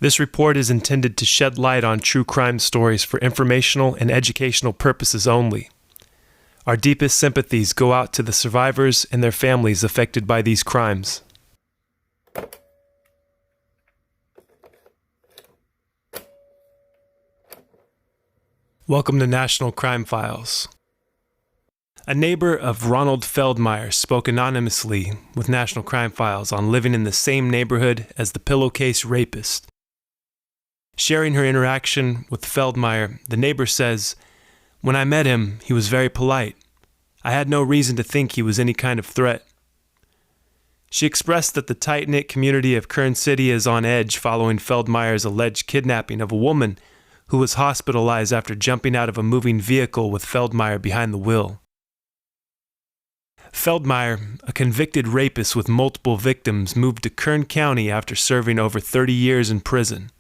This report is intended to shed light on true crime stories for informational and educational purposes only. Our deepest sympathies go out to the survivors and their families affected by these crimes. Welcome to National Crime Files. A neighbor of Ronald Feldmeyer spoke anonymously with National Crime Files on living in the same neighborhood as the Pillowcase Rapist. Sharing her interaction with Feldmeyer, the neighbor says, "When I met him, he was very polite. I had no reason to think he was any kind of threat." She expressed that the tight-knit community of Kern City is on edge following Feldmeyer's alleged kidnapping of a woman who was hospitalized after jumping out of a moving vehicle with Feldmeyer behind the wheel. Feldmeyer, a convicted rapist with multiple victims, moved to Kern County after serving over 30 years in prison.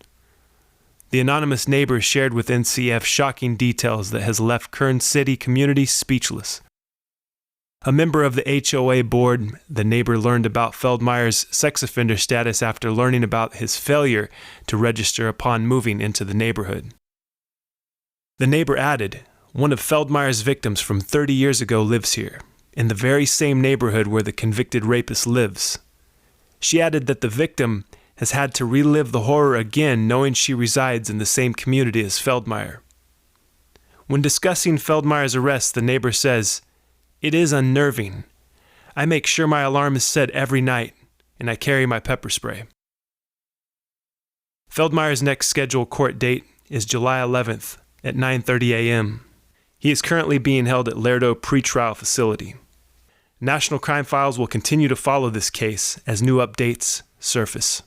The anonymous neighbor shared with NCF shocking details that has left Kern City community speechless. A member of the HOA board, the neighbor learned about Feldmeyer's sex offender status after learning about his failure to register upon moving into the neighborhood. The neighbor added, "One of Feldmeyer's victims from 30 years ago lives here, in the very same neighborhood where the convicted rapist lives." She added that the victim has had to relive the horror again knowing she resides in the same community as Feldmeyer. When discussing Feldmeyer's arrest, the neighbor says, "It is unnerving. I make sure my alarm is set every night, and I carry my pepper spray." Feldmeyer's next scheduled court date is July 11th at 9:30 a.m. He is currently being held at Lerdo Pretrial Facility. National Crime Files will continue to follow this case as new updates surface.